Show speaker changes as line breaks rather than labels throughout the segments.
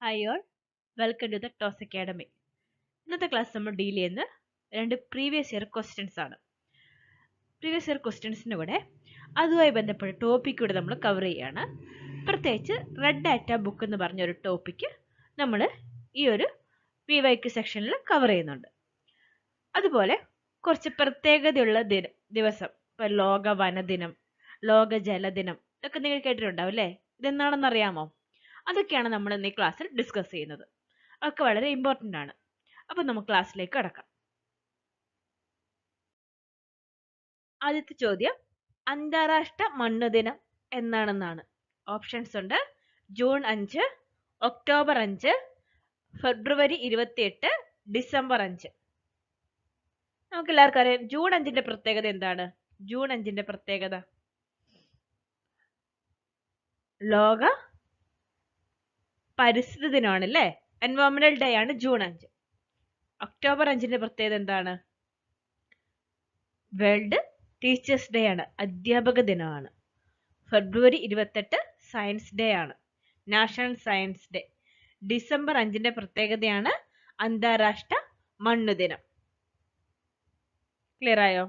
Hi all, welcome to the Toss academy. ഇന്നത്തെ class നമ്മൾ deal ചെയ്യുന്ന രണ്ട് പ്രീവിയസ് ഇയർ ക്വസ്റ്റ്യൻസ് ആണ്. പ്രീവിയസ് ഇയർ ക്വസ്റ്റ്യൻസിൻ്റെ കൂടെ അതുമായി ബന്ധപ്പെട്ട ടോപ്പിക് കൂടെ നമ്മൾ കവർ ചെയ്യുകയാണ്. പ്രത്യേകിച്ച് റെഡ് ഡാറ്റ ബുക്ക് എന്ന് പറഞ്ഞൊരു ടോപ്പിക്ക് നമ്മൾ ഈ ഒരു PYQ സെക്ഷനിൽ കവർ ചെയ്യുന്നുണ്ട്. അതുപോലെ കുറച്ച് പ്രത്യേകതയുള്ള ദിവസം, ഇപ്പോൾ ലോക വനദിനം, ലോക ജലദിനം ഇതൊക്കെ നിങ്ങൾ കേട്ടിട്ടുണ്ടാവും അല്ലേ? ഇതെന്താണെന്ന് അറിയാമോ? അതൊക്കെയാണ് നമ്മൾ ഇന്ന് ഈ ക്ലാസ്സിൽ ഡിസ്കസ് ചെയ്യുന്നത്. അതൊക്കെ വളരെ ഇമ്പോർട്ടൻ്റ് ആണ്. അപ്പോൾ നമുക്ക് ക്ലാസ്സിലേക്ക് കടക്കാം. ആദ്യത്തെ ചോദ്യം, അന്താരാഷ്ട്ര മണ്ണ് ദിനം എന്നാണെന്നാണ്. ഓപ്ഷൻസ് ഉണ്ട്: ജൂൺ 5, ഒക്ടോബർ 5, ഫെബ്രുവരി 28, ഡിസംബർ 5. നമുക്ക് എല്ലാവർക്കും അറിയാം ജൂൺ 5ന്റെ പ്രത്യേകത എന്താണ്? ജൂൺ 5ന്റെ പ്രത്യേകത ലോക പരിസ്ഥിതി ദിനമാണ് അല്ലേ? എൻവയോൺമെന്റൽ ഡേ ആണ് ജൂൺ 5. ഒക്ടോബർ 5ന്റെ പ്രത്യേകത എന്താണ്? വേൾഡ് ടീച്ചേഴ്സ് ഡേ ആണ്, അധ്യാപക ദിനമാണ്. ഫെബ്രുവരി 28 സയൻസ് ഡേ ആണ്, നാഷണൽ സയൻസ് ഡേ. ഡിസംബർ 5ന്റെ പ്രത്യേകതയാണ് അന്താരാഷ്ട്ര മണ്ണ് ദിനം. ക്ലിയർ ആയോ?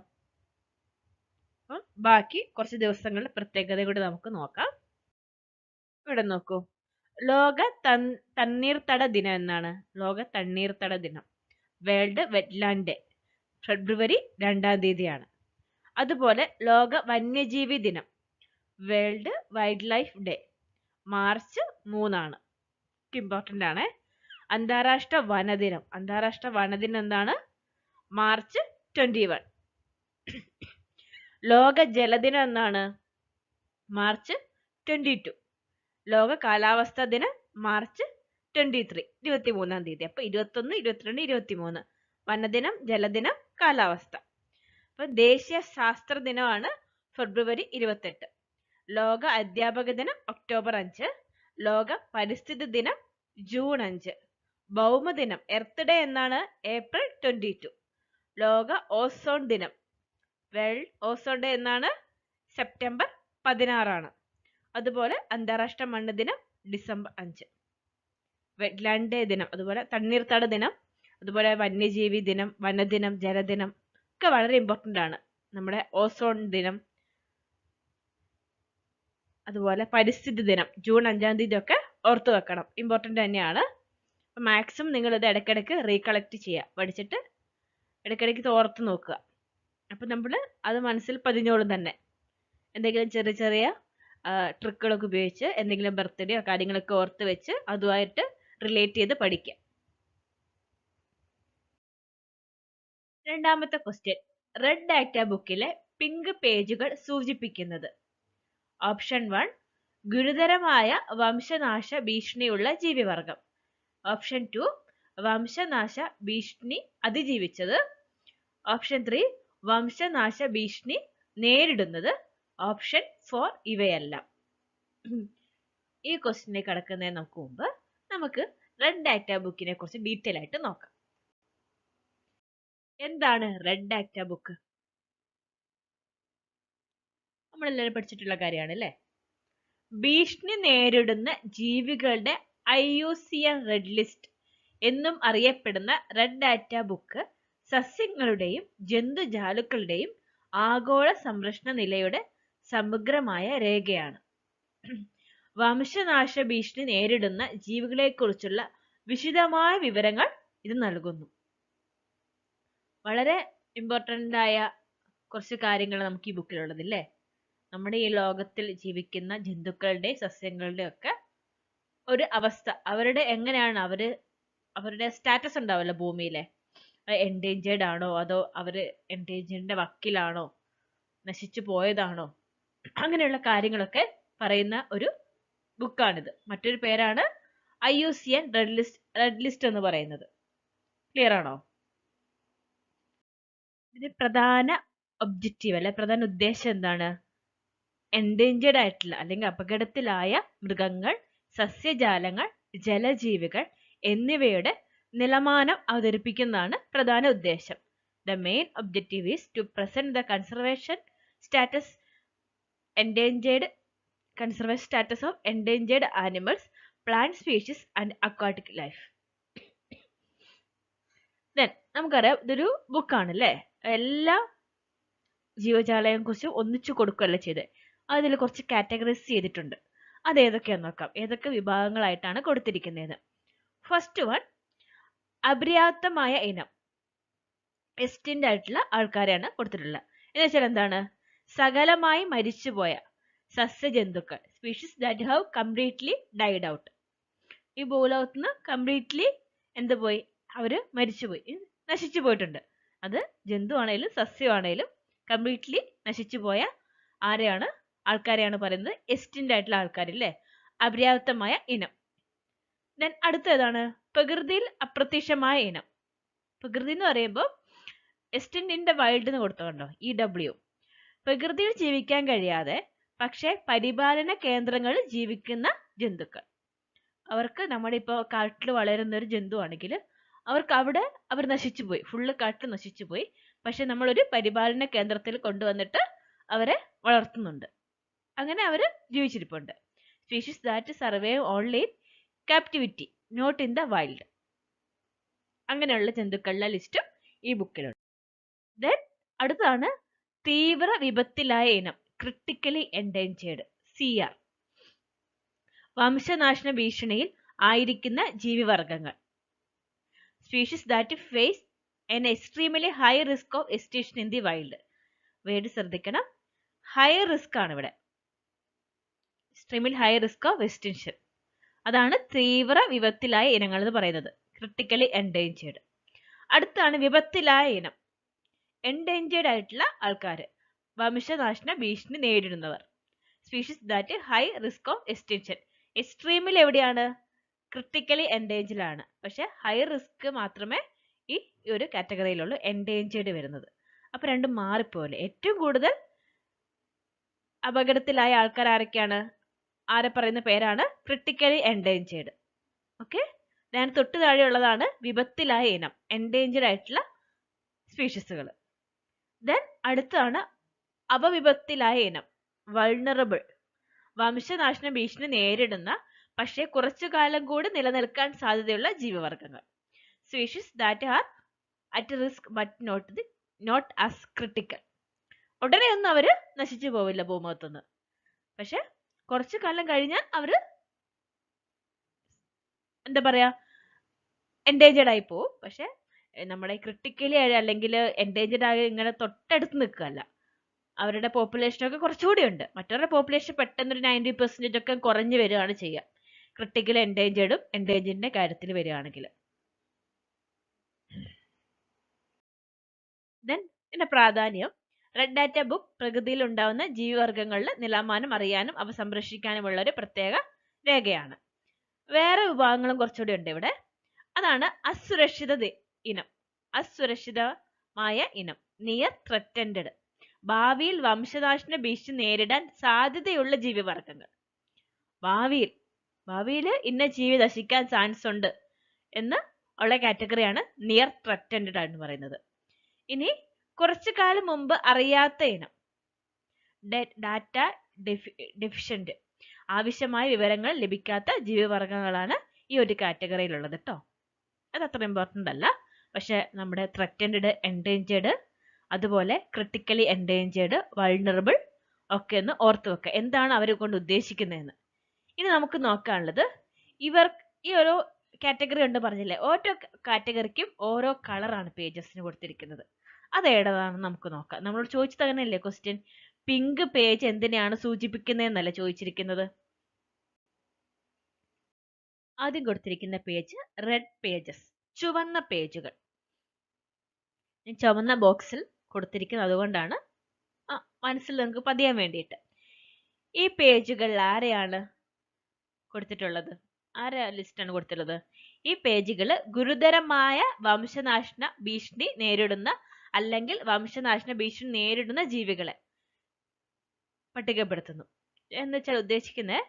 ബാക്കി കുറച്ച് ദിവസങ്ങളുടെ പ്രത്യേകത കൂടി നമുക്ക് നോക്കാം. ഇവിടെ നോക്കൂ, ലോക തണ്ണീർത്തട ദിനം എന്നാണ്. ലോക തണ്ണീർത്തട ദിനം, വേൾഡ് വെറ്റ്ലാൻഡ് ഡേ, ഫെബ്രുവരി 2 തീയതിയാണ്. അതുപോലെ ലോക വന്യജീവി ദിനം, world wild life day, March 3 ആണ്. ഇമ്പോർട്ടൻ്റ് ആണ്. അന്താരാഷ്ട്ര വനദിനം, അന്താരാഷ്ട്ര വനദിനം എന്താണ്? മാർച്ച് 21. ലോക ജലദിനം എന്നാണ്? മാർച്ച് 22. ലോക കാലാവസ്ഥാ ദിനം മാർച്ച് 23, 23 തീയതി. അപ്പൊ 21, 22, 23. വനദിനം, ജലദിനം, കാലാവസ്ഥ. അപ്പൊ ദേശീയ ശാസ്ത്ര ദിനമാണ് ഫെബ്രുവരി 28. ലോക അധ്യാപക ദിനം ഒക്ടോബർ 5. ലോക പരിസ്ഥിതി ദിനം ജൂൺ 5. ഭൗമദിനം, എർത്ത് ഡേ എന്നാണ്? ഏപ്രിൽ 22. ലോക ഓസോൺ ദിനം, വേൾഡ് ഓസോൺ ഡേ എന്നാണ്? സെപ്റ്റംബർ 16. അതുപോലെ അന്താരാഷ്ട്ര മണ്ണ് ദിനം ഡിസംബർ 5. വെറ്റ്ലാൻഡ് ഡേ ദിനം, അതുപോലെ തണ്ണീർത്തട ദിനം, അതുപോലെ വന്യജീവി ദിനം, വനദിനം, ജലദിനം ഒക്കെ വളരെ ഇമ്പോർട്ടൻ്റ് ആണ്. നമ്മുടെ ഓസോൺ ദിനം, അതുപോലെ പരിസ്ഥിതി ദിനം ജൂൺ 5 തീയതി ഒക്കെ ഓർത്തു വെക്കണം, ഇമ്പോർട്ടൻ്റ് തന്നെയാണ്. മാക്സിമം നിങ്ങൾ ഇത് ഇടയ്ക്കിടയ്ക്ക് റീകളക്ട് ചെയ്യുക, പഠിച്ചിട്ട് ഇടയ്ക്കിടയ്ക്ക് ഓർത്ത് നോക്കുക. അപ്പം നമ്മൾ അത് മനസ്സിൽ പതിഞ്ഞോളും തന്നെ. എന്തെങ്കിലും ചെറിയ ചെറിയ ട്രിക്കുകളൊക്കെ ഉപയോഗിച്ച് എന്തെങ്കിലും ബർത്ത്ഡേയോ കാര്യങ്ങളൊക്കെ ഓർത്ത് വെച്ച് അതുമായിട്ട് റിലേറ്റ് ചെയ്ത് പഠിക്കുക. രണ്ടാമത്തെ ക്വസ്റ്റ്യൻ, റെഡ് ഡാറ്റ ബുക്കിലെ പിങ്ക് പേജുകൾ സൂചിപ്പിക്കുന്നത്. ഓപ്ഷൻ 1, ഗുരുതരമായ വംശനാശ ഭീഷണിയുള്ള ജീവിവർഗം. ഓപ്ഷൻ 2, വംശനാശ ഭീഷണി അതിജീവിച്ചത്. ഓപ്ഷൻ 3, വംശനാശ ഭീഷണി നേരിടുന്നത്. ഓപ്ഷൻ 4, ഇവയെല്ലാം. ഈ ക്വസ്റ്റ്യനിലേക്ക് കടക്കുന്നതിന് നമുക്ക് മുമ്പ് നമുക്ക് റെഡ് ഡാറ്റ ബുക്കിനെ കുറിച്ച് ഡീറ്റെയിൽ ആയിട്ട് നോക്കാം. എന്താണ് റെഡ് ഡാറ്റ ബുക്ക്? നമ്മളെല്ലാവരും പഠിച്ചിട്ടുള്ള കാര്യമാണ് അല്ലേ? ഭീഷണി നേരിടുന്ന ജീവികളുടെ IUCN റെഡ് ലിസ്റ്റ് എന്നും അറിയപ്പെടുന്ന റെഡ് ഡാറ്റ ബുക്ക് സസ്യങ്ങളുടെയും ജന്തുജാലുക്കളുടെയും ആഗോള സംരക്ഷണ നിലയുടെ സമഗ്രമായ രേഖയാണ്. വംശനാശ ഭീഷണി നേരിടുന്ന ജീവികളെക്കുറിച്ചുള്ള വിശദമായ വിവരങ്ങൾ ഇത് നൽകുന്നു. വളരെ ഇമ്പോർട്ടൻ്റ് ആയ കുറച്ച് കാര്യങ്ങൾ നമുക്ക് ഈ ബുക്കിലുള്ളത് അല്ലേ? നമ്മുടെ ഈ ലോകത്തിൽ ജീവിക്കുന്ന ജന്തുക്കളുടെ സസ്യങ്ങളുടെ ഒക്കെ ഒരു അവസ്ഥ, അവരുടെ എങ്ങനെയാണ് അവരുടെ സ്റ്റാറ്റസ് ഉണ്ടാവില്ല ഭൂമിയിലെ, എൻഡേഞ്ചേർഡ് ആണോ അതോ അവര് എൻഡേഞ്ചേർഡിന്റെ വക്കിലാണോ, നശിച്ചു പോയതാണോ, അങ്ങനെയുള്ള കാര്യങ്ങളൊക്കെ പറയുന്ന ഒരു ബുക്കാണിത്. മറ്റൊരു പേരാണ് IUCN റെഡ് ലിസ്റ്റ് എന്ന് പറയുന്നത്. ക്ലിയർ ആണോ? ഇതിന്റെ പ്രധാന ഒബ്ജക്റ്റീവ് അല്ലെ പ്രധാന ഉദ്ദേശം എന്താണ്? എൻഡേഞ്ചേർഡ് ആയിട്ടുള്ള അല്ലെങ്കിൽ അപകടത്തിലായ മൃഗങ്ങൾ, സസ്യജാലങ്ങൾ, ജലജീവികൾ എന്നിവയുടെ നിലവാരം അവതരിപ്പിക്കുന്നതാണ് പ്രധാന ഉദ്ദേശം. The main objective is to present the conservation status of endangered animals, plant species and aquatic life. Then നമുക്കറിയാം ഇതൊരു ബുക്കാണ് അല്ലേ, എല്ലാ ജീവജാലയെ കുറിച്ച് ഒന്നിച്ചു കൊടുക്കുകയല്ല ചെയ്ത്. അതിൽ കുറച്ച് കാറ്റഗറൈസ് ചെയ്തിട്ടുണ്ട്. അത് ഏതൊക്കെയാന്ന് നോക്കാം, ഏതൊക്കെ വിഭാഗങ്ങളായിട്ടാണ് കൊടുത്തിരിക്കുന്നത്. ഫസ്റ്റ് വൺ, അപര്യാപ്തമായ ഇനം, എക്സ്റ്റിന്റ് ആയിട്ടുള്ള ആൾക്കാരെയാണ് കൊടുത്തിട്ടുള്ളത്. എന്ന് വെച്ചാൽ എന്താണ്, സകലമായി മരിച്ചുപോയ സസ്യജന്തുക്കൾ, species that have completely died out. ഈ ഭൂലോകത്ത് നിന്ന് കംപ്ലീറ്റ്ലി എന്ത് പോയി, അവര് മരിച്ചുപോയി, നശിച്ചു പോയിട്ടുണ്ട്. അത് ജന്തു ആണേലും സസ്യമാണേലും കംപ്ലീറ്റ്ലി നശിച്ചു പോയ ആൾക്കാരെയാണ് പറയുന്നത് എക്സ്റ്റിന്റ് ആയിട്ടുള്ള ആൾക്കാരില്ലേ, അപര്യാപ്തമായ ഇനം. ദെൻ അടുത്ത ഏതാണ്, പ്രകൃതിയിൽ അപ്രത്യക്ഷമായ ഇനം. പ്രകൃതി എന്ന് പറയുമ്പോൾ എക്സ്റ്റിന്റ് ഇൻ ദ വൈൽഡ് എന്ന് കൊടുത്തുകൊണ്ടോ, EW. പ്രകൃതിയിൽ ജീവിക്കാൻ കഴിയാതെ പക്ഷെ പരിപാലന കേന്ദ്രങ്ങളിൽ ജീവിക്കുന്ന ജന്തുക്കൾ. അവർക്ക് നമ്മുടെ ഇപ്പോൾ കാട്ടിൽ വളരുന്ന ഒരു ജന്തു ആണെങ്കിൽ അവർക്ക് അവിടെ അവർ നശിച്ചുപോയി, ഫുള്ള് കാട്ടിൽ നശിച്ചുപോയി. പക്ഷെ നമ്മളൊരു പരിപാലന കേന്ദ്രത്തിൽ കൊണ്ടുവന്നിട്ട് അവരെ വളർത്തുന്നുണ്ട്, അങ്ങനെ അവർ ജീവിച്ചിരിപ്പുണ്ട്. Species that survive only in captivity not in the wild. അങ്ങനെയുള്ള ജന്തുക്കളുടെ ലിസ്റ്റും ഈ ബുക്കിലുണ്ട്. ദെൻ അടുത്താണ് തീവ്ര വിപത്തിലായ ഇനം, ക്രിട്ടിക്കലി എൻഡേഞ്ചേർഡ്, CR. വംശനാശന ഭീഷണിയിൽ ആയിരിക്കുന്ന ജീവിവർഗങ്ങൾ. Species that face an extremely high risk of extinction in the wild. വേണ്ടി ശ്രദ്ധിക്കണം, ഹൈ റിസ്ക് ആണ് ഇവിടെ, എക്സ്ട്രീമിൽ ഹൈ റിസ്ക് ഓഫ് എക്സ്റ്റിൻഷൻ. അതാണ് തീവ്ര വിപത്തിലായ ഇനങ്ങൾ എന്ന് പറയുന്നത്, ക്രിട്ടിക്കലി എൻഡേഞ്ചേർഡ്. അടുത്താണ് വിപത്തിലായ ഇനം, എൻഡേഞ്ചേർഡ് ആയിട്ടുള്ള ആൾക്കാർ, വംശനാശന ഭീഷണി നേരിടുന്നവർ. Species that high risk of extinction. എക്സ്ട്രീമിൽ എവിടെയാണ്, ക്രിട്ടിക്കലി എൻഡേഞ്ചേർഡ് ആണ്, പക്ഷെ ഹൈ റിസ്ക് മാത്രമേ ഈ ഒരു കാറ്റഗറിയിലുള്ളൂ എൻഡേഞ്ചേർഡ് വരുന്നത്. അപ്പൊ രണ്ടും മാറിപ്പോലെ. ഏറ്റവും കൂടുതൽ അപകടത്തിലായ ആൾക്കാർ ആരൊക്കെയാണ്, ആരെ പറയുന്ന പേരാണ് ക്രിട്ടിക്കലി എൻഡേഞ്ചേർഡ്. ഓക്കെ, ഞാൻ തൊട്ട് താഴെയുള്ളതാണ് വിപത്തിലായ ഇനം, എൻഡേഞ്ചേർഡ് ആയിട്ടുള്ള സ്പീഷീസുകൾ. ദെൻ അടുത്താണ് അപവിപത്തിലായ ഇനം, വൾണറബിൾ, വംശനാശന ഭീഷണി നേരിടുന്ന പക്ഷേ കുറച്ചു കാലം കൂടി നിലനിൽക്കാൻ സാധ്യതയുള്ള ജീവിവർഗങ്ങൾ. Species that are at risk but not as critical. ഉടനെ ഒന്നും അവര് നശിച്ചു പോവില്ല ഭൂമുഖത്തുനിന്ന്, പക്ഷെ കുറച്ചു കാലം കഴിഞ്ഞാൽ അവര് എന്താ പറയാ, എൻഡേഞ്ചേർഡ് ആയി പോവും. പക്ഷെ നമ്മുടെ ക്രിട്ടിക്കലി അല്ലെങ്കിൽ എൻഡേഞ്ചേർഡ് ആയി ഇങ്ങനെ തൊട്ടടുത്ത് നിൽക്കുകയല്ല, അവരുടെ പോപ്പുലേഷനൊക്കെ കുറച്ചുകൂടി ഉണ്ട്. മറ്റവരുടെ പോപ്പുലേഷൻ പെട്ടെന്ന് ഒരു 90% ഒക്കെ കുറഞ്ഞു വരികയാണ് ചെയ്യുക, ക്രിട്ടിക്കൽ എൻഡേഞ്ചേർഡും എൻഡേഞ്ചേർഡിന്റെ കാര്യത്തിൽ വരികയാണെങ്കിൽ. ദെൻ ഇതിന്റെ പ്രാധാന്യം, റെഡ് ഡാറ്റ ബുക്ക് പ്രകൃതിയിൽ ഉണ്ടാവുന്ന ജീവിവർഗങ്ങളുടെ നിലവാരം അറിയാനും അവ സംരക്ഷിക്കാനുമുള്ള ഒരു പ്രത്യേക രേഖയാണ്. വേറെ വിഭാഗങ്ങളും കുറച്ചുകൂടി ഉണ്ട് ഇവിടെ. അതാണ് അസുരക്ഷിത ഇനം, അസുരക്ഷിതമായ ഇനം, നിയർ ത്രെറ്റൻഡ്, ഭാവിയിൽ വംശനാശന ഭീഷണി നേരിടാൻ സാധ്യതയുള്ള ജീവിവർഗങ്ങൾ. ഭാവിയിൽ ഇന്ന ജീവി നശിക്കാൻ ചാൻസ് ഉണ്ട് എന്ന് ഉള്ള കാറ്റഗറിയാണ് നിയർ ത്രെറ്റൻഡ് എന്ന് പറയുന്നത്. ഇനി കുറച്ചു കാലം മുമ്പ് അറിയാത്ത ഇനം, ഡാറ്റ ഡെഫിഷ്യന്റ്, ആവശ്യമായ വിവരങ്ങൾ ലഭിക്കാത്ത ജീവിവർഗങ്ങളാണ് ഈ ഒരു കാറ്റഗറിയിലുള്ളത് കേട്ടോ. അത് അത്ര ഇമ്പോർട്ടൻ്റ് അല്ല, പക്ഷെ നമ്മുടെ ത്രെറ്റൻഡ്, എൻഡേഞ്ചേർഡ്, അതുപോലെ ക്രിട്ടിക്കലി എൻഡേഞ്ചേർഡ്, വൾണറബിൾ ഒക്കെ ഒന്ന് ഓർത്തു വെക്കുക, എന്താണ് അവർ കൊണ്ട് ഉദ്ദേശിക്കുന്നതെന്ന്. ഇനി നമുക്ക് നോക്കാനുള്ളത്, ഈ ഓരോ കാറ്റഗറി ഉണ്ട് പറഞ്ഞില്ലേ, ഓരോ കാറ്റഗറിക്കും ഓരോ കളറാണ് പേജസിന് കൊടുത്തിരിക്കുന്നത്. അത് ഏതാണെന്ന് നമുക്ക് നോക്കാം. നമ്മളോട് ചോദിച്ചത് അങ്ങനെയല്ലേ ക്വസ്റ്റ്യൻ, പിങ്ക് പേജ് എന്തിനെയാണ് സൂചിപ്പിക്കുന്നതെന്നല്ല ചോദിച്ചിരിക്കുന്നത്. ആദ്യം കൊടുത്തിരിക്കുന്ന പേജ് റെഡ് പേജസ്, ചുവന്ന പേജുകൾ. ചുവന്ന ബോക്സിൽ കൊടുത്തിരിക്കുന്നത് അതുകൊണ്ടാണ് മനസ്സിൽ നിങ്ങൾക്ക് പതിയാൻ വേണ്ടിയിട്ട്. ഈ പേജുകളിൽ ആരെയാണ് കൊടുത്തിട്ടുള്ളത്, ആരെ ലിസ്റ്റാണ് കൊടുത്തിട്ടുള്ളത്? ഈ പേജുകൾ ഗുരുതരമായ വംശനാശന ഭീഷണി നേരിടുന്ന അല്ലെങ്കിൽ വംശനാശന ഭീഷണി നേരിടുന്ന ജീവികളെ പട്ടികപ്പെടുത്തുന്നു. എന്ന് വെച്ചാൽ ഉദ്ദേശിക്കുന്നത്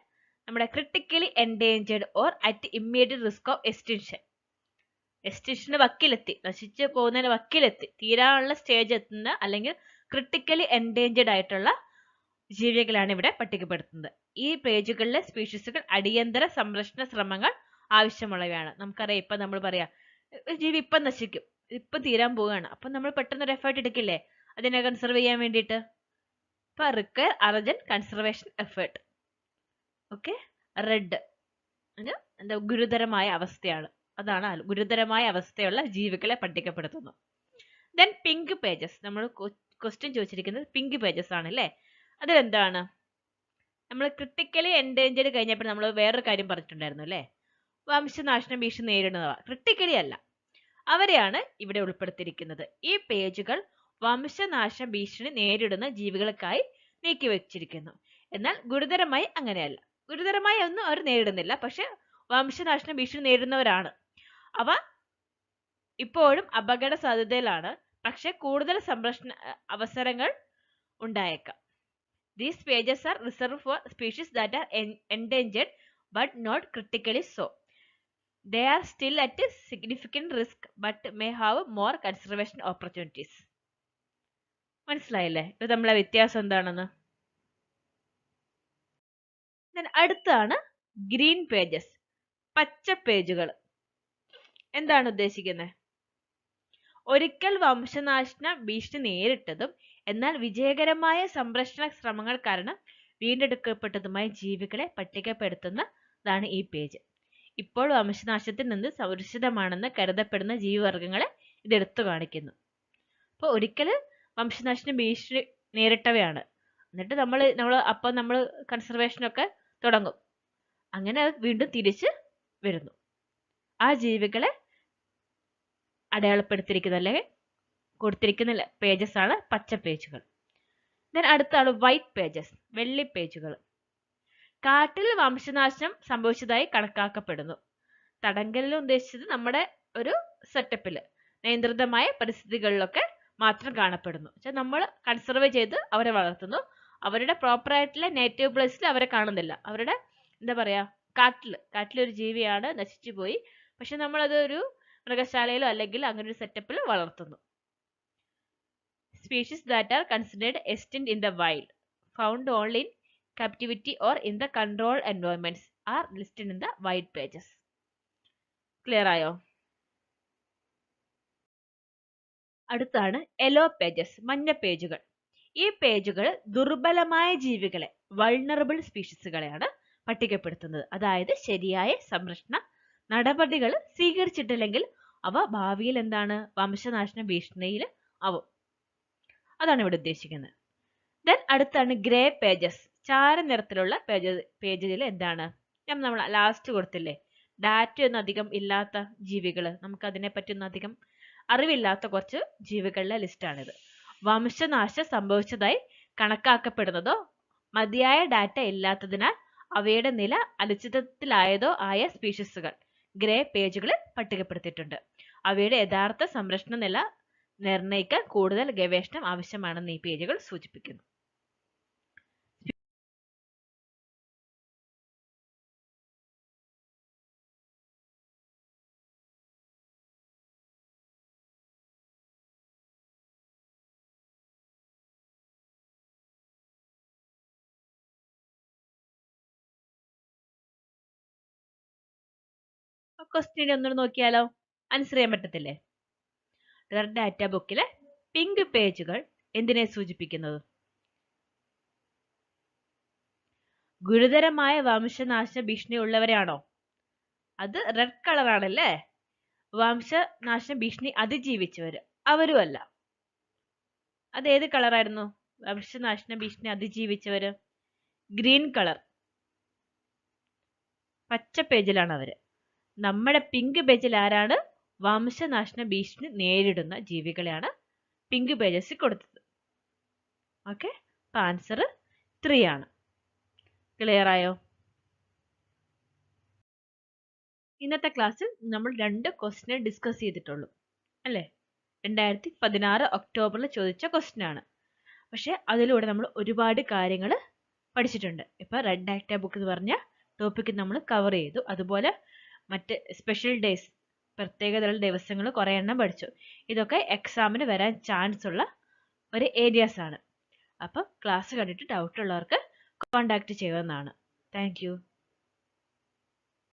നമ്മുടെ critically endangered or at immediate risk of extinction, എക്സ്റ്റിൻഷന് വക്കിലെത്തി, നശിച്ചു പോകുന്നതിന് വക്കിലെത്തി, തീരാനുള്ള സ്റ്റേജ് എത്തുന്ന അല്ലെങ്കിൽ ക്രിട്ടിക്കലി എൻഡേഞ്ചേർഡ് ആയിട്ടുള്ള ജീവികളാണ് ഇവിടെ പട്ടികപ്പെടുത്തുന്നത്. ഈ പേജുകളിലെ സ്പീഷീസുകൾ അടിയന്തര സംരക്ഷണ ശ്രമങ്ങൾ ആവശ്യമുള്ളവയാണ്. നമുക്കറിയാം, ഇപ്പൊ നമ്മൾ പറയാ ഒരു ജീവി ഇപ്പം നശിക്കും, ഇപ്പം തീരാൻ പോവുകയാണ്, അപ്പൊ നമ്മൾ പെട്ടെന്ന് ഒരു എഫേർട്ട് എടുക്കില്ലേ അതിനെ കൺസർവ് ചെയ്യാൻ വേണ്ടിയിട്ട്. ഇപ്പൊ require urgent conservation effort. Okay, red എന്താ ഗുരുതരമായ അവസ്ഥയാണ്, അതാണ് ഗുരുതരമായ അവസ്ഥയുള്ള ജീവികളെ പട്ടികപ്പെടുത്തുന്നു. ദെൻ പിങ്ക് പേജസ്, നമ്മൾ ക്വസ്റ്റ്യൻ ചോദിച്ചിരിക്കുന്നത് പിങ്ക് പേജസ് ആണ് അല്ലേ. അതിലെന്താണ്, നമ്മൾ ക്രിട്ടിക്കലി എൻഡേഞ്ചേർഡ് കഴിഞ്ഞപ്പോൾ നമ്മൾ വേറൊരു കാര്യം പറഞ്ഞിട്ടുണ്ടായിരുന്നു അല്ലേ, വംശനാശന ഭീഷണി നേരിടുന്നവ. ക്രിട്ടിക്കലി അല്ല, അവരെയാണ് ഇവിടെ ഉൾപ്പെടുത്തിയിരിക്കുന്നത്. ഈ പേജുകൾ വംശനാശ ഭീഷണി നേരിടുന്ന ജീവികൾക്കായി നീക്കിവെച്ചിരിക്കുന്നു. എന്നാൽ ഗുരുതരമായി അങ്ങനെയല്ല, ഗുരുതരമായി ഒന്നും അവർ നേരിടുന്നില്ല, പക്ഷെ വംശനാശന ഭീഷണി നേരിടുന്നവരാണ്. അവ ഇപ്പോഴും അപകട സാധ്യതയിലാണ്, പക്ഷെ കൂടുതൽ സംരക്ഷണ അവസരങ്ങൾ ഉണ്ടായേക്കാം. These pages are reserved for species that are endangered but not critically so. They are still at a significant risk but may have more conservation opportunities. മനസ്സിലായില്ലേ ഇത് നമ്മളെ വ്യത്യാസം എന്താണെന്ന്? അടുത്താണ് ഗ്രീൻ പേജസ്, പച്ച പേജുകൾ. എന്താണ് ഉദ്ദേശിക്കുന്നത്? ഒരിക്കൽ വംശനാശന ഭീഷണി നേരിട്ടതും എന്നാൽ വിജയകരമായ സംരക്ഷണ ശ്രമങ്ങൾ കാരണം വീണ്ടെടുക്കപ്പെട്ടതുമായ ജീവികളെ പട്ടികപ്പെടുത്തുന്നതാണ് ഈ പേജ്. ഇപ്പോൾ വംശനാശത്തിൽ നിന്ന് സുരക്ഷിതമാണെന്ന് കരുതപ്പെടുന്ന ജീവിവർഗങ്ങളെ ഇത് എടുത്തു കാണിക്കുന്നു. അപ്പോൾ ഒരിക്കൽ വംശനാശന ഭീഷണി നേരിട്ടവയാണ്, എന്നിട്ട് നമ്മൾ കൺസർവേഷനൊക്കെ തുടങ്ങും, അങ്ങനെ വീണ്ടും തിരിച്ച് വരുന്നു. ആ ജീവികളെ അടയാളപ്പെടുത്തിയിരിക്കുന്ന അല്ലെങ്കിൽ കൊടുത്തിരിക്കുന്ന പേജസ് ആണ് പച്ച പേജുകൾ. അടുത്താണ് വൈറ്റ് പേജസ്, വെള്ളി പേജുകൾ. കാട്ടിൽ വംശനാശം സംഭവിച്ചതായി കണക്കാക്കപ്പെടുന്നു. തടങ്കലിൽ ഉദ്ദേശിച്ചത് നമ്മുടെ ഒരു സെറ്റപ്പിൽ നിയന്ത്രിതമായ പരിസ്ഥിതികളിലൊക്കെ മാത്രം കാണപ്പെടുന്നു. നമ്മൾ കൺസർവ് ചെയ്ത് അവരെ വളർത്തുന്നു, അവരുടെ പ്രോപ്പർ ആയിട്ടുള്ള നേറ്റീവ് പ്ലേസിൽ അവരെ കാണുന്നില്ല. അവരുടെ എന്താ പറയാ, കാട്ടിലൊരു ജീവിയാണ്, നശിച്ചു പോയി, പക്ഷെ നമ്മളത് ഒരു മൃഗശാലയിലോ അല്ലെങ്കിൽ അങ്ങനെ ഒരു സെറ്റപ്പിൽ വളർത്തുന്നു. Species that are considered extinct in the wild, found only in captivity or in the controlled environments are listed in the white pages. Clear ആയോ? അടുത്താണ് യെല്ലോ പേജസ്, മഞ്ഞ പേജുകൾ. ഈ പേജുകൾ ദുർബലമായ ജീവികളെ, വൾണറബിൾ സ്പീഷീസുകളെയാണ് പട്ടികപ്പെടുത്തുന്നത്. അതായത് ശരിയായ സംരക്ഷണ നടപടികൾ സ്വീകരിച്ചിട്ടില്ലെങ്കിൽ അവ ഭാവിയിൽ എന്താണ് വംശനാശന ഭീഷണിയിൽ ആവും. അതാണ് ഇവിടെ ഉദ്ദേശിക്കുന്നത്. ദെൻ അടുത്താണ് ഗ്രേ പേജസ്, ചാരനിറത്തിലുള്ള പേജിൽ എന്താണ്, നമ്മൾ ലാസ്റ്റ് കൊടുത്തില്ലേ, ഡാറ്റ ഒന്നും അധികം ഇല്ലാത്ത ജീവികൾ, നമുക്ക് അതിനെപ്പറ്റി ഒന്നും അധികം അറിവില്ലാത്ത കുറച്ച് ജീവികളുടെ ലിസ്റ്റാണിത്. വംശനാശം സംഭവിച്ചതായി കണക്കാക്കപ്പെടുന്നതോ മതിയായ ഡാറ്റ ഇല്ലാത്തതിനാൽ അവയുടെ നില അനിശ്ചിതത്വത്തിലായതോ ആയ സ്പീഷീസുകൾ ഗ്രേ പേജുകളിൽ പട്ടികപ്പെടുത്തിയിട്ടുണ്ട്. അവയുടെ യഥാർത്ഥ സംരക്ഷണ നില നിർണ്ണയിക്കാൻ കൂടുതൽ ഗവേഷണം ആവശ്യമാണെന്ന് ഈ പേജുകൾ സൂചിപ്പിക്കുന്നു. ക്വസ്റ്റ്യൻ ഒന്നുകൂടെ നോക്കിയാലോ, ആൻസർ ചെയ്യാൻ പറ്റത്തില്ലേ? റെഡ് ഡാറ്റ ബുക്കിലെ പിങ്ക് പേജുകൾ എന്തിനെ സൂചിപ്പിക്കുന്നത്? ഗുരുതരമായ വംശനാശ ഭീഷണി ഉള്ളവരാണോ? അത് റെഡ് കളർ ആണല്ലേ. വംശനാശ ഭീഷണി അതിജീവിച്ചവര് അവരും അല്ല. അത് ഏത് കളറായിരുന്നു? വംശനാശന ഭീഷണി അതിജീവിച്ചവര് ഗ്രീൻ കളർ, പച്ച പേജിലാണ് അവര്. നമ്മുടെ പിങ്ക് പേജിൽ ആരാണ്? വംശനാശന ഭീഷണി നേരിടുന്ന ജീവികളെയാണ് പിങ്ക് പേജസിൽ കൊടുത്തത്. ഓക്കെ, അപ്പൊ ആൻസർ 3 ആണ്. ക്ലിയർ ആയോ? ഇന്നത്തെ ക്ലാസ്സിൽ നമ്മൾ 2 ക്വസ്റ്റ്യൻ ഡിസ്കസ് ചെയ്തിട്ടുള്ളൂ അല്ലേ. 2016 ഒക്ടോബറിൽ ചോദിച്ച ക്വസ്റ്റ്യൻ ആണ്. പക്ഷെ അതിലൂടെ നമ്മൾ ഒരുപാട് കാര്യങ്ങൾ പഠിച്ചിട്ടുണ്ട്. ഇപ്പൊ റെഡ് ഡാറ്റ ബുക്ക് എന്ന് പറഞ്ഞ ടോപ്പിക് നമ്മൾ കവർ ചെയ്തു. അതുപോലെ മറ്റ് സ്പെഷ്യൽ ഡേയ്സ്, പ്രത്യേകതര ദിവസങ്ങൾ കുറേ എണ്ണം പഠിച്ചു. ഇതൊക്കെ എക്സാമിന് വരാൻ ചാൻസ് ഉള്ള ഒരു ഏരിയാസ് ആണ്. അപ്പോൾ ക്ലാസ് കണ്ടിട്ട് ഡൗട്ട് ഉള്ളവർക്ക് കോൺടാക്റ്റ് ചെയ്യാവുന്നതാണ്. Thank you.